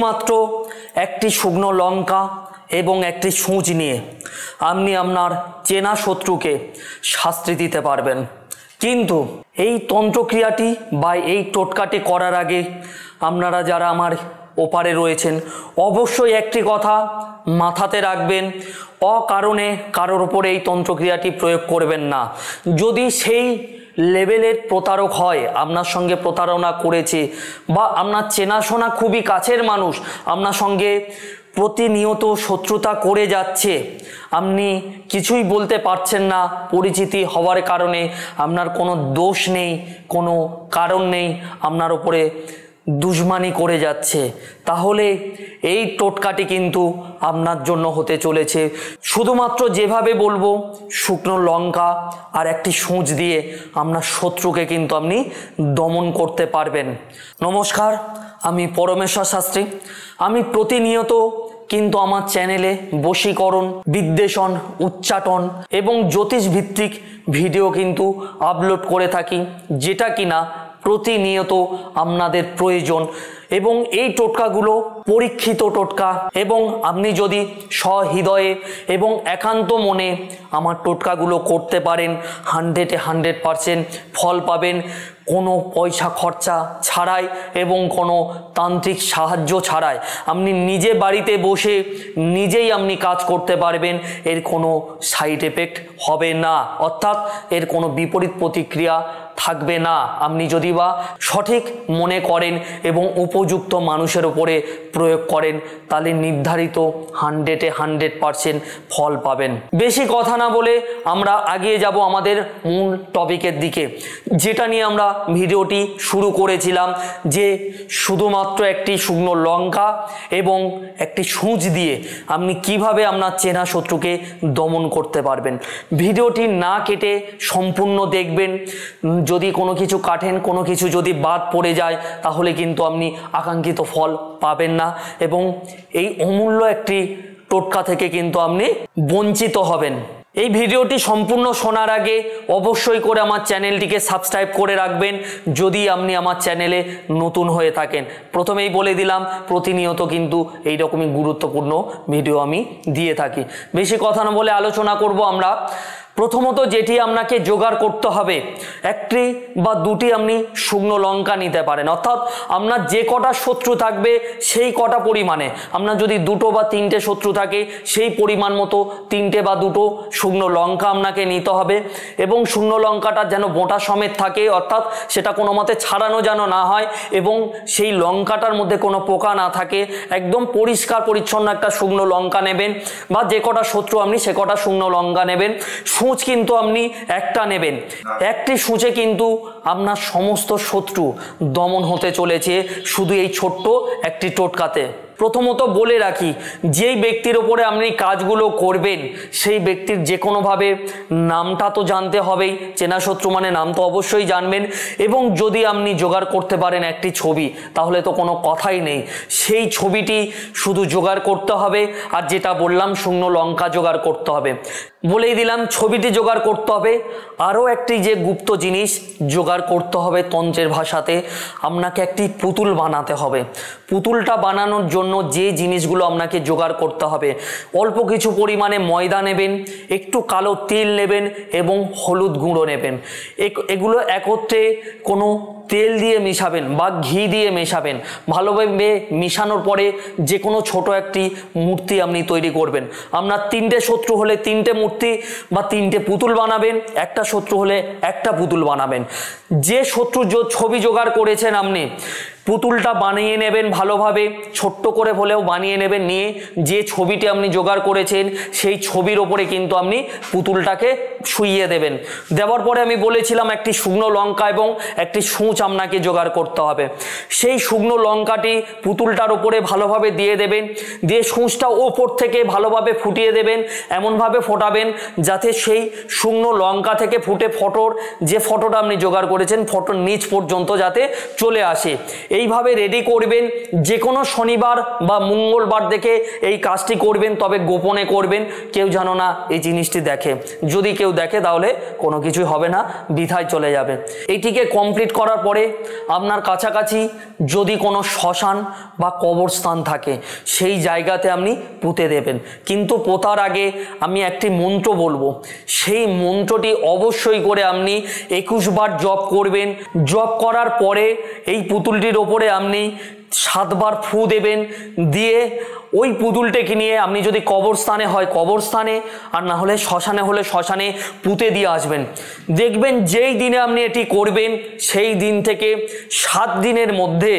শুধুমাত্র একটি শুকনো লঙ্কা এবং একটি সূঁচ নিয়ে আপনি আপনার চেনা শত্রুকে শাস্তি দিতে পারবেন। কিন্তু এই তন্ত্রক্রিয়াটি বা এই টোটকাটি করার আগে আপনারা যারা আমার ওপারে রয়েছেন অবশ্যই একটি কথা মাথাতে রাখবেন, অকারণে কারোর ওপরে এই তন্ত্রক্রিয়াটি প্রয়োগ করবেন না। যদি সেই লেভেলের প্রতারক হয়, আপনার সঙ্গে প্রতারণা করেছে বা আপনার চেনাশোনা খুবই কাছের মানুষ আপনার সঙ্গে প্রতিনিয়ত শত্রুতা করে যাচ্ছে, আপনি কিছুই বলতে পারছেন না, পরিচিতি হওয়ার কারণে আপনার কোনো দোষ নেই, কোনো কারণ নেই, আপনার ওপরে দুশমানি করে যাচ্ছে, তাহলে এই টোটকাটি কিন্তু আপনার জন্য হতে চলেছে। শুধুমাত্র যেভাবে বলবো শুকনো লঙ্কা আর একটি সূঁচ দিয়ে আপনার শত্রুকে কিন্তু আপনি দমন করতে পারবেন। নমস্কার, আমি পরমেশ্বর শাস্ত্রী। আমি প্রতিনিয়ত কিন্তু আমার চ্যানেলে বশীকরণ, বিদ্বেষণ, উচ্চাটন এবং জ্যোতিষ ভিত্তিক ভিডিও কিন্তু আপলোড করে থাকি, যেটা কিনা প্রতিনিয়ত আপনাদের প্রয়োজন। এবং এই টোটকাগুলো পরীক্ষিত টোটকা, এবং আপনি যদি সহৃদয়ে এবং একান্ত মনে আমার টোটকাগুলো করতে পারেন 100% ফল পাবেন, কোনো পয়সা খরচা ছাড়াই এবং কোনো তান্ত্রিক সাহায্য ছাড়াই। আপনি নিজে বাড়িতে বসে নিজেই আপনি কাজ করতে পারবেন, এর কোনো সাইড এফেক্ট হবে না, অর্থাৎ এর কোনো বিপরীত প্রতিক্রিয়া থাকবে না। আপনি যদি বা সঠিক মনে করেন এবং উপযুক্ত মানুষের উপরে প্রয়োগ করেন, তাহলে নির্ধারিত 100% ফল পাবেন। বেশি কথা না বলে আমরা এগিয়ে যাব আমাদের মূল টপিকের দিকে, যেটা নিয়ে আমরা ভিডিওটি শুরু করেছিলাম, যে শুধুমাত্র একটি শুকনো লঙ্কা এবং একটি সূঁচ দিয়ে আপনি কিভাবে আপনার চেনা শত্রুকে দমন করতে পারবেন। ভিডিওটি না কেটে সম্পূর্ণ দেখবেন। যদি কোনো কিছু কাটেন, কোনো কিছু যদি বাদ পড়ে যায়, তাহলে কিন্তু আপনি আকাঙ্ক্ষিত ফল পাবেন না এবং এই অমূল্য একটি টোটকা থেকে কিন্তু আপনি বঞ্চিত হবেন। এই ভিডিওটি সম্পূর্ণ শোনার আগে অবশ্যই করে আমার চ্যানেলটিকে সাবস্ক্রাইব করে রাখবেন, যদি আপনি আমার চ্যানেলে নতুন হয়ে থাকেন। প্রথমেই বলে দিলাম, প্রতিনিয়ত কিন্তু এই রকমই গুরুত্বপূর্ণ ভিডিও আমি দিয়ে থাকি। বেশি কথা না বলে আলোচনা করব আমরা। প্রথমত যেটি আপনাকে জোগাড় করতে হবে, একটি বা দুটি আপনি শুকনো লঙ্কা নিতে পারেন, অর্থাৎ আপনার যে কটা শত্রু থাকবে সেই কটা পরিমাণে। আপনার যদি দুটো বা তিনটে শত্রু থাকে, সেই পরিমাণ মতো তিনটে বা দুটো শুকনো লঙ্কা আপনাকে নিতে হবে। এবং শুকনো লঙ্কাটা যেন বোঁটা সমেত থাকে, অর্থাৎ সেটা কোনো মতে ছাড়ানো যেন না হয় এবং সেই লঙ্কাটার মধ্যে কোনো পোকা না থাকে। একদম পরিষ্কার পরিচ্ছন্ন একটা শুকনো লঙ্কা নেবেন, বা যে কটা শত্রু আপনি সে কটা শুকনো লঙ্কা নেবেন। সূঁচ কিন্তু আপনি একটা নেবেন। একটি সূঁচে কিন্তু আপনার সমস্ত শত্রু দমন হতে চলেছে শুধু এই ছোট্ট একটি টোটকাতে। প্রথমত বলে রাখি, যেই ব্যক্তির ওপরে আপনি কাজগুলো করবেন সেই ব্যক্তির যে কোনোভাবে নামটা তো জানতে হবেই। চেনা শত্রু মানে নাম তো অবশ্যই জানবেন। এবং যদি আপনি জোগাড় করতে পারেন একটি ছবি, তাহলে তো কোনো কথাই নেই। সেই ছবিটি শুধু জোগাড় করতে হবে, আর যেটা বললাম শুকনো লঙ্কা জোগাড় করতে হবে। বলেই দিলাম ছবিটি জোগাড় করতে হবে। আরও একটি যে গুপ্ত জিনিস জোগাড় করতে হবে তন্ত্রের ভাষাতে, আপনাকে একটি পুতুল বানাতে হবে। পুতুলটা বানানোর জন্য যে জিনিসগুলো আপনাকে জোগাড় করতে হবে, অল্প কিছু পরিমাণে ময়দা নেবেন, একটু কালো তিল নেবেন এবং হলুদ গুঁড়ো নেবেন। এগুলো একত্রে কোনো তেল দিয়ে মেশাবেন বা ঘি দিয়ে মেশাবেন। ভালোভাবে মেশানোর পরে যে কোনো ছোট একটি মূর্তি আপনি তৈরি করবেন। আপনার তিনটে শত্রু হলে তিনটে মূর্তি বা তিনটে পুতুল বানাবেন, একটা শত্রু হলে একটা পুতুল বানাবেন। যে শত্রুর ছবি জোগাড় করেছেন আপনি, পুতুলটা বানিয়ে নেবেন ভালোভাবে, ছোট্ট করে হলেও বানিয়ে নেবেন। নিয়ে যে ছবিটি আপনি জোগাড় করেছেন সেই ছবির ওপরে কিন্তু আপনি পুতুলটাকে শুইয়ে দেবেন। দেওয়ার পরে আমি বলেছিলাম একটি শুকনো লঙ্কা এবং একটি সূঁচ আপনাকে জোগাড় করতে হবে। সেই শুকনো লঙ্কাটি পুতুলটার ওপরে ভালোভাবে দিয়ে দেবেন, দিয়ে সূঁচটা ওপর থেকে ভালোভাবে ফুটিয়ে দেবেন। এমনভাবে ফোটাবেন যাতে সেই শুকনো লঙ্কা থেকে ফুটে যে ফটোটা আপনি জোগাড় করেছেন ফটোর নিচ পর্যন্ত যাতে চলে আসে। এইভাবে রেডি করবেন। যে কোনো শনিবার বা মঙ্গলবার দেখে এই কাজটি করবেন, তবে গোপনে করবেন, কেউ যেন না এই জিনিসটি দেখে। যদি কেউ কেউ দেখে তাহলে কোনো কিছুই হবে না, বৃথায় চলে যাবে। এইটিকে কমপ্লিট করার পরে আপনার কাছাকাছি যদি কোনো শ্মশান বা কবরস্থান থাকে সেই জায়গাতে আপনি পুঁতে দেবেন। কিন্তু পোতার আগে আমি একটি মন্ত্র বলবো, সেই মন্ত্রটি অবশ্যই করে আপনি 21 বার জপ করবেন। জপ করার পরে এই পুতুলটির ওপরে আপনি 7 বার ফু দেবেন, দিয়ে ওই পুতুলটাকে নিয়ে আপনি যদি কবরস্থানে হয় কবরস্থানে, আর না হলে শ্মশানে হলে শ্মশানে পুঁতে দিয়ে আসবেন। দেখবেন যেই দিনে আপনি এটি করবেন সেই দিন থেকে 7 দিনের মধ্যে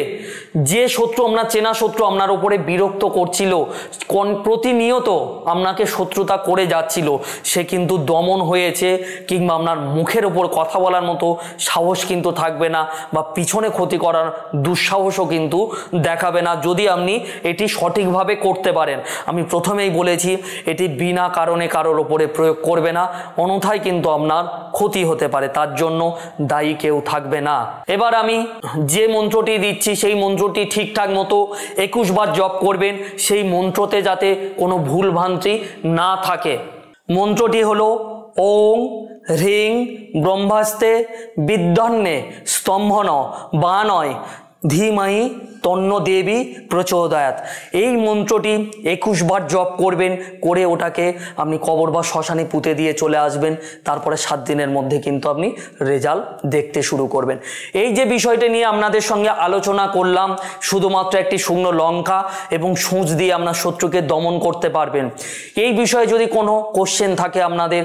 যে শত্রু, আপনার চেনা শত্রু আপনার উপরে বিরক্ত করছিল, প্রতিনিয়ত আপনাকে শত্রুতা করে যাচ্ছিল, সে কিন্তু দমন হয়েছে, কিংবা আপনার মুখের ওপর কথা বলার মতো সাহস কিন্তু থাকবে না, বা পিছনে ক্ষতি করার দুঃসাহসও কিন্তু দেখাবে না, যদি আপনি এটি সঠিকভাবে করতে পারেন। আমি প্রথমেই বলেছি এটি বিনা কারণে কারোর ওপরে প্রয়োগ করবে না, অন্যথায় কিন্তু আপনার ক্ষতি হতে পারে, তার জন্য দায়ী কেউ থাকবে না। এবার আমি যে মন্ত্রটি দিচ্ছি সেই মন্ত্রটি ঠিকঠাক মতো 21 বার জপ করবেন, সেই মন্ত্রতে যাতে কোনো ভুল ভ্রান্তি না থাকে। মন্ত্রটি হলো ওং হ্রিং ব্রহ্মাস্তে বিদ্যন্নে স্তম্ভন বানয় ধীমহি তন্ন দেবী প্রচোদয়াৎ। এই মন্ত্রটি 21 বার জপ করবেন, করে ওটাকে আপনি কবর বা শ্মশানে পুঁতে দিয়ে চলে আসবেন। তারপরে 7 দিনের মধ্যে কিন্তু আপনি রেজাল্ট দেখতে শুরু করবেন। এই যে বিষয়টা নিয়ে আপনাদের সঙ্গে আলোচনা করলাম, শুধুমাত্র একটি শুকনো লঙ্কা এবং সূঁচ দিয়ে আপনার শত্রুকে দমন করতে পারবেন। এই বিষয়ে যদি কোনো কোশ্চেন থাকে আপনাদের,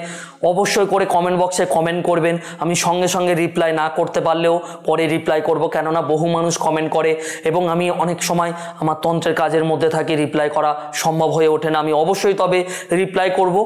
অবশ্যই করে কমেন্ট বক্সে কমেন্ট করবেন। আমি সঙ্গে সঙ্গে রিপ্লাই না করতে পারলেও পরে রিপ্লাই করব, কেননা বহু মানুষ কমেন্ট করে এবং আমি অনেক সময় আমার তন্ত্রের কাজের মধ্যে থাকি, রিপ্লাই করা সম্ভব হয়ে ওঠে না। আমি অবশ্যই তবে রিপ্লাই করব।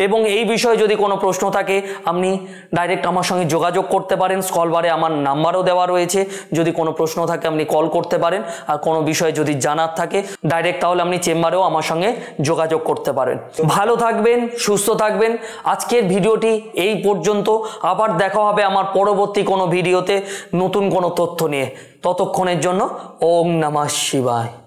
এবং এই বিষয়ে যদি কোনো প্রশ্ন থাকে আপনি ডাইরেক্ট আমার সঙ্গে যোগাযোগ করতে পারেন, স্ক্রল বারে আমার নাম্বারও দেওয়া রয়েছে। যদি কোনো প্রশ্ন থাকে আপনি কল করতে পারেন, আর কোনো বিষয়ে যদি জানার থাকে ডাইরেক্ট তাহলে আপনি চেম্বারেও আমার সঙ্গে যোগাযোগ করতে পারেন। ভালো থাকবেন, সুস্থ থাকবেন। আজকের ভিডিওটি এই পর্যন্ত, আবার দেখা হবে আমার পরবর্তী কোনো ভিডিওতে নতুন কোনো তথ্য নিয়ে। ততক্ষণের জন্য ওম নমঃ শিবায়।